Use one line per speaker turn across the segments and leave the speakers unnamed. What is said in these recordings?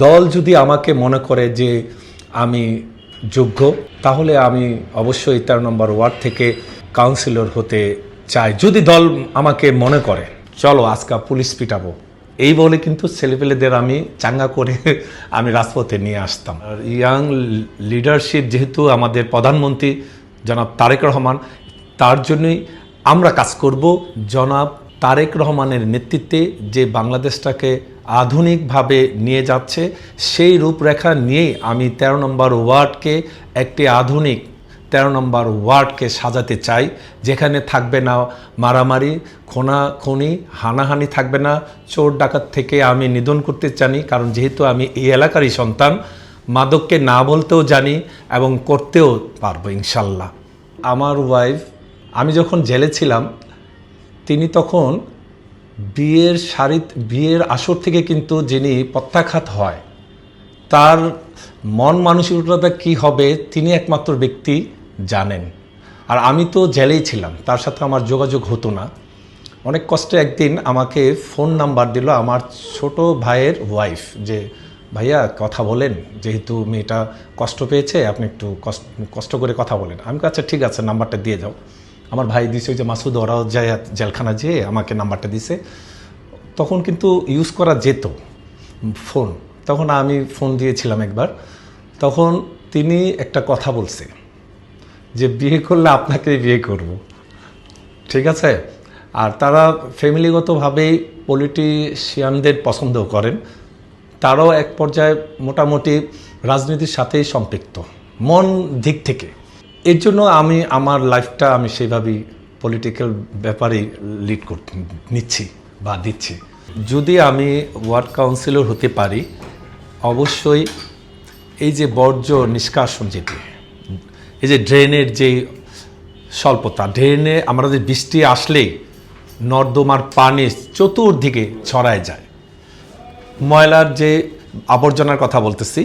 দল যদি আমাকে মনে করে যে আমি যোগ্য, তাহলে আমি অবশ্যই 13 নম্বর ওয়ার্ড থেকে কাউন্সিলর হতে চাই। যদি দল আমাকে মনে করে চলো আজকে পুলিশ পিটাবো, এই বলে কিন্তু ছেলেপেলেদের আমি চাঙ্গা করে আমি রাজপথে নিয়ে আসতাম। আর ইয়াং লিডারশিপ যেহেতু আমাদের প্রধানমন্ত্রী জনাব তারেক রহমান, তার জন্যই আমরা কাজ করব। জনাব তারেক রহমানের নেতৃত্বে যে বাংলাদেশটাকে আধুনিকভাবে নিয়ে যাচ্ছে, সেই রূপরেখা নিয়েই আমি 13 নম্বর ওয়ার্ডকে একটি আধুনিক 13 নম্বর ওয়ার্ডকে সাজাতে চাই, যেখানে থাকবে না মারামারি, খুনাখুনি, হানাহানি থাকবে না। চোর ডাকাত থেকে আমি নিধন করতে জানি, কারণ যেহেতু আমি এই এলাকারই সন্তান। মাদককে না বলতেও জানি এবং করতেও পারবো ইনশাল্লাহ। আমার ওয়াইফ, আমি যখন জেলে ছিলাম, তিনি তখন বিয়ের আসর থেকে কিন্তু যিনি প্রত্যাখ্যাত হয়, তার মন মানসিকতা কী হবে তিনি একমাত্র ব্যক্তি জানেন। আর আমি তো জেলেই ছিলাম, তার সাথে আমার যোগাযোগ হতো না। অনেক কষ্টে একদিন আমাকে ফোন নাম্বার দিল আমার ছোট ভাইয়ের ওয়াইফ, যে ভাইয়া কথা বলেন, যেহেতু মেয়েটা কষ্ট পেয়েছে, আপনি একটু কষ্ট করে কথা বলেন। আমি আচ্ছা ঠিক আছে, নাম্বারটা দিয়ে যাও। আমার ভাই দিছে, ওই যে মাসুদ, ওরাও যায় জেলখানা যেয়ে আমাকে নাম্বারটা দিছে। তখন কিন্তু ইউজ করা যেত ফোন, তখন আমি ফোন দিয়েছিলাম একবার। তখন তিনি একটা কথা বলছে যে বিয়ে করলে আপনাকে বিয়ে করব, ঠিক আছে। আর তারা ফ্যামিলিগতভাবেই পলিটিশিয়ানদের পছন্দ করেন, তারাও এক পর্যায়ে মোটামুটি রাজনীতির সাথেই সম্পৃক্ত মন দিক থেকে। এর জন্য আমি আমার লাইফটা আমি সেইভাবেই পলিটিক্যাল ব্যাপারেই লিড করতে নিচ্ছি বা দিচ্ছি। যদি আমি ওয়ার্ড কাউন্সিলর হতে পারি, অবশ্যই এই যে বর্জ্য নিষ্কাশন, যেটি এই যে ড্রেনের যে স্বল্পতা, ড্রেনে আমাদের বৃষ্টি আসলেই নর্দমার পানি চতুর্দিকে ছড়ায় যায়। ময়লার যে আবর্জনার কথা বলতেছি,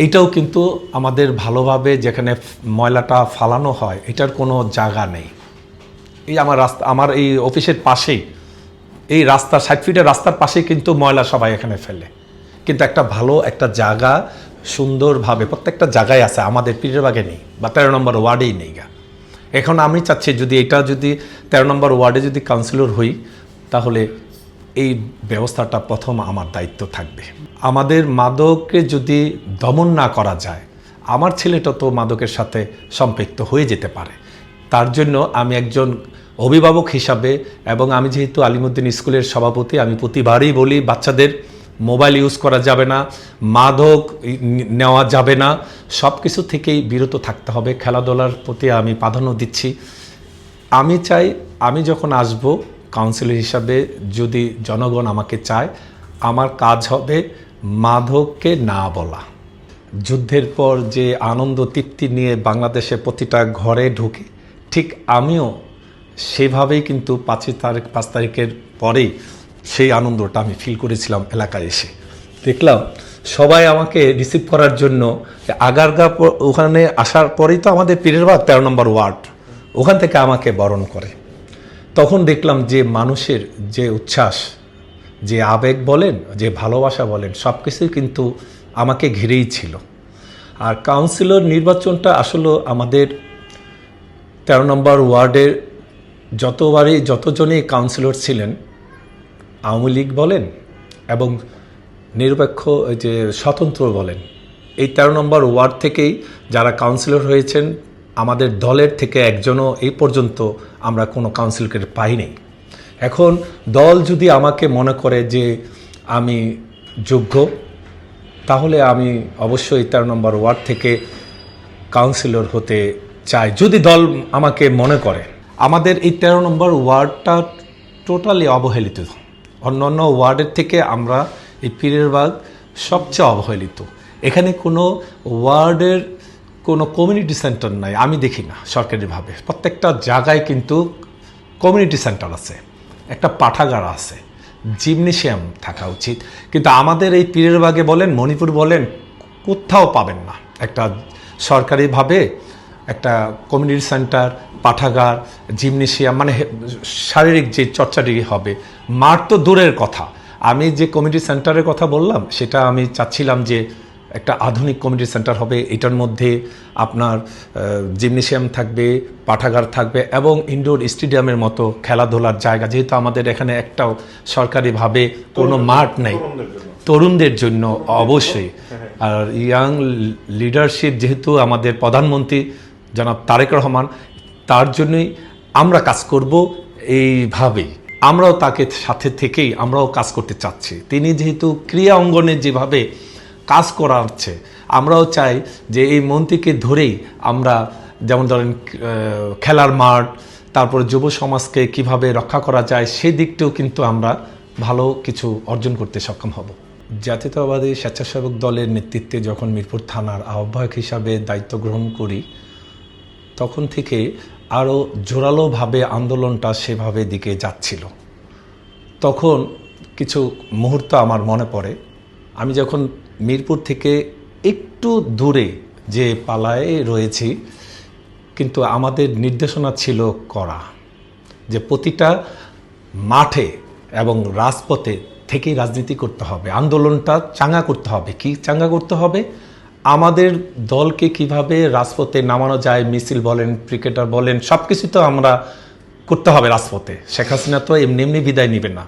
এটাও কিন্তু আমাদের ভালোভাবে যেখানে ময়লাটা ফালানো হয়, এটার কোনো জায়গা নেই। এই আমার এই অফিসের পাশেই, এই রাস্তা 60 ফিটের রাস্তার পাশেই কিন্তু ময়লা সবাই এখানে ফেলে। কিন্তু একটা ভালো একটা জায়গা সুন্দরভাবে প্রত্যেকটা জায়গায় আছে, আমাদের পীরেরবাগে নেই বা 13 নম্বর ওয়ার্ডেই নেই গা। এখন আমি চাচ্ছি যদি 13 নম্বর ওয়ার্ডে যদি কাউন্সিলর হই, তাহলে এই ব্যবস্থাটা প্রথম আমার দায়িত্ব থাকবে। আমাদের মাদককে যদি দমন না করা যায়, আমার ছেলেটা তো মাদকের সাথে সম্পৃক্ত হয়ে যেতে পারে। তার জন্য আমি একজন অভিভাবক হিসাবে, এবং আমি যেহেতু আলিমুদ্দিন স্কুলের সভাপতি, আমি প্রতিবারই বলি বাচ্চাদের মোবাইল ইউজ করা যাবে না, মাদক নেওয়া যাবে না, সব কিছু থেকেই বিরত থাকতে হবে। খেলাধুলার প্রতি আমি প্রাধান্য দিচ্ছি। আমি চাই আমি যখন আসব কাউন্সিলর হিসাবে, যদি জনগণ আমাকে চায়, আমার কাজ হবে মাদককে না বলা। যুদ্ধের পর যে আনন্দ তৃপ্তি নিয়ে বাংলাদেশে প্রতিটা ঘরে ঢুকে, ঠিক আমিও সেভাবেই কিন্তু 5 তারিখের পরেই সেই আনন্দটা আমি ফিল করেছিলাম। এলাকায় এসে দেখলাম সবাই আমাকে রিসিভ করার জন্য আগারগা ওখানে আসার পরেই তো আমাদের পীরেরবাগ 13 নম্বর ওয়ার্ড, ওখান থেকে আমাকে বরণ করে। তখন দেখলাম যে মানুষের যে উচ্ছ্বাস, যে আবেগ বলেন, যে ভালোবাসা বলেন, সব কিছুই কিন্তু আমাকে ঘিরেই ছিল। আর কাউন্সিলর নির্বাচনটা আসলে আমাদের 13 নম্বর ওয়ার্ডের যতজনই কাউন্সিলর ছিলেন, আওয়ামী লীগ বলেন এবং নিরপেক্ষ যে স্বতন্ত্র বলেন, এই 13 নম্বর ওয়ার্ড থেকেই যারা কাউন্সিলর হয়েছেন, আমাদের দলের থেকে একজনও এই পর্যন্ত আমরা কোনো কাউন্সিলরকে পাইনি। এখন দল যদি আমাকে মনে করে যে আমি যোগ্য, তাহলে আমি অবশ্যই 13 নম্বর ওয়ার্ড থেকে কাউন্সিলর হতে চাই। যদি দল আমাকে মনে করে। আমাদের এই 13 নম্বর ওয়ার্ডটা টোটালি অবহেলিত, অন্যান্য ওয়ার্ডের থেকে আমরা এই পীরেরবাগ সবচেয়ে অবহেলিত। এখানে কোনো ওয়ার্ডের কোনো কমিউনিটি সেন্টার নাই, আমি দেখি না সরকারিভাবে। প্রত্যেকটা জায়গায় কিন্তু কমিউনিটি সেন্টার আছে, একটা পাঠাগার আছে, জিমনেশিয়াম থাকা উচিত। কিন্তু আমাদের এই পীরেরবাগে বলেন, মণিপুর বলেন, কোথাও পাবেন না একটা সরকারিভাবে একটা কমিউনিটি সেন্টার, পাঠাগার, জিমনেশিয়াম, মানে শারীরিক যে চর্চাটি হবে। মাঠ তো দূরের কথা, আমি যে কমিউনিটি সেন্টারের কথা বললাম সেটা আমি চাচ্ছিলাম যে একটা আধুনিক কমিউনিটি সেন্টার হবে, এটার মধ্যে আপনার জিমনেশিয়াম থাকবে, পাঠাগার থাকবে এবং ইনডোর স্টেডিয়ামের মতো খেলাধুলার জায়গা, যেহেতু আমাদের এখানে একটাও সরকারিভাবে কোনো মাঠ নেই তরুণদের জন্য অবশ্যই। আর ইয়াং লিডারশিপ যেহেতু আমাদের প্রধানমন্ত্রী জনাব তারেক রহমান, তার জন্যই আমরা কাজ করব এইভাবেই। আমরাও তাকে সাথে থেকেই আমরাও কাজ করতে চাচ্ছি। তিনি যেহেতু ক্রীড়া অঙ্গনে যেভাবে কাজ করাচ্ছে, আমরাও চাই যে এই মন্ত্রীকে ধরেই আমরা, যেমন ধরেন খেলার মাঠ, তারপর যুব সমাজকে কিভাবে রক্ষা করা যায় সেই দিকটাও কিন্তু আমরা ভালো কিছু অর্জন করতে সক্ষম হব। জাতীয়তাবাদী স্বেচ্ছাসেবক দলের নেতৃত্বে যখন মিরপুর থানার আহ্বায়ক হিসাবে দায়িত্ব গ্রহণ করি, তখন থেকে আরও জোরালোভাবে আন্দোলনটা সেভাবে দিকে যাচ্ছিল। তখন কিছু মুহূর্ত আমার মনে পড়ে, আমি যখন মিরপুর থেকে একটু দূরে যে পালায় রয়েছি, কিন্তু আমাদের নির্দেশনা ছিল করা যে প্রতিটা মাঠে এবং রাজপথে থেকেই রাজনীতি করতে হবে, আন্দোলনটা চাঙ্গা করতে হবে। কি চাঙ্গা করতে হবে? আমাদের দলকে কিভাবে রাজপথে নামানো যায়, মিছিল বলেন, ক্রিকেটার বলেন, সব কিছু তো আমরা করতে হবে রাজপথে। শেখ হাসিনা তো এমনি এমনি বিদায় নেবে না,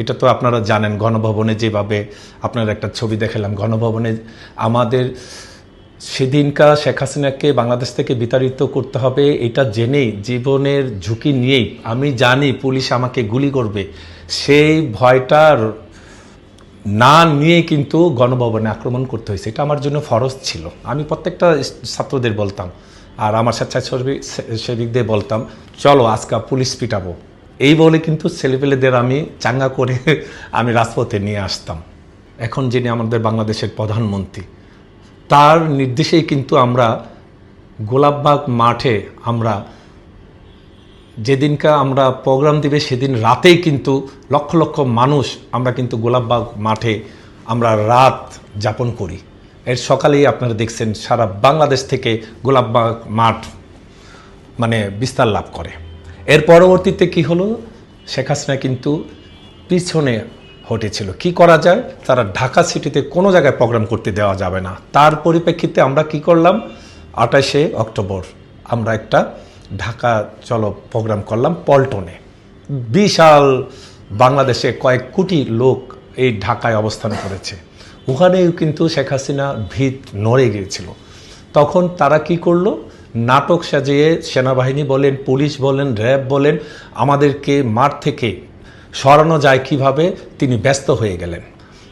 এটা তো আপনারা জানেন। গণভবনে যেভাবে আপনার একটা ছবি দেখালাম, গণভবনে আমাদের সেদিনকার শেখ হাসিনাকে বাংলাদেশ থেকে বিতাড়িত করতে হবে এটা জেনেই, জীবনের ঝুঁকি নিয়েই, আমি জানি পুলিশ আমাকে গুলি করবে, সেই ভয়টার না নিয়ে কিন্তু গণভবনে আক্রমণ করতে হয়েছে। এটা আমার জন্য ফরজ ছিল। আমি প্রত্যেকটা ছাত্রদের বলতাম আর আমার স্বেচ্ছাসেবকদের বলতাম, চলো আজকে পুলিশ পিটাবো, এই বলে কিন্তু ছেলেপেলেদের আমি চাঙ্গা করে আমি রাজপথে নিয়ে আসতাম। এখন যিনি আমাদের বাংলাদেশের প্রধানমন্ত্রী, তার নির্দেশেই কিন্তু আমরা গোলাপবাগ মাঠে, আমরা যেদিনকা আমরা প্রোগ্রাম দিবে সেদিন রাতেই কিন্তু লক্ষ লক্ষ মানুষ আমরা কিন্তু গোলাপবাগ মাঠে আমরা রাত যাপন করি। এর সকালেই আপনারা দেখছেন সারা বাংলাদেশ থেকে গোলাপবাগ মাঠ মানে বিস্তার লাভ করে। এর পরবর্তীতে কি হলো, শেখ হাসিনা কিন্তু পিছনে হটেছিল। কি করা যায়, তারা ঢাকা সিটিতে কোনো জায়গায় প্রোগ্রাম করতে দেওয়া যাবে না। তার পরিপ্রেক্ষিতে আমরা কি করলাম, 28শে অক্টোবর আমরা একটা ঢাকা চলো প্রোগ্রাম করলাম পল্টনে। বিশাল বাংলাদেশে কয়েক কোটি লোক এই ঢাকায় অবস্থান করেছে। ওখানেও কিন্তু শেখ হাসিনা ভিত নড়ে গিয়েছিল। তখন তারা কি করলো, নাটক সাজিয়ে সেনাবাহিনী বলেন, পুলিশ বলেন, র্যাব বলেন, আমাদেরকে মাঠ থেকে সরানো যায় কিভাবে, তিনি ব্যস্ত হয়ে গেলেন।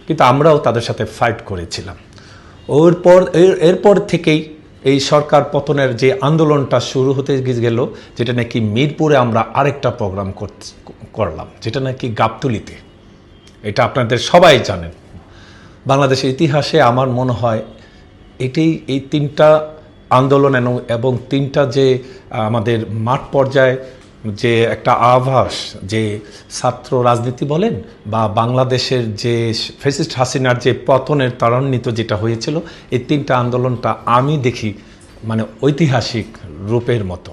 কিন্তু আমরাও তাদের সাথে ফাইট করেছিলাম। এরপর থেকেই এই সরকার পতনের যে আন্দোলনটা শুরু হতে গেল, যেটা নাকি মিরপুরে আমরা আরেকটা প্রোগ্রাম করলাম, যেটা নাকি গাবতলীতে। এটা আপনাদের সবাই জানেন। বাংলাদেশের ইতিহাসে আমার মনে হয় এটাই, এই তিনটা আন্দোলন এবং তিনটা যে আমাদের মাঠ পর্যায়ে যে একটা আভাস, যে ছাত্র রাজনীতি বলেন বা বাংলাদেশের যে ফ্যাসিস্ট হাসিনার যে পতনের ত্বরান্বিত যেটা হয়েছিল, এই তিনটা আন্দোলনটা আমি দেখি মানে ঐতিহাসিক রূপের মতো।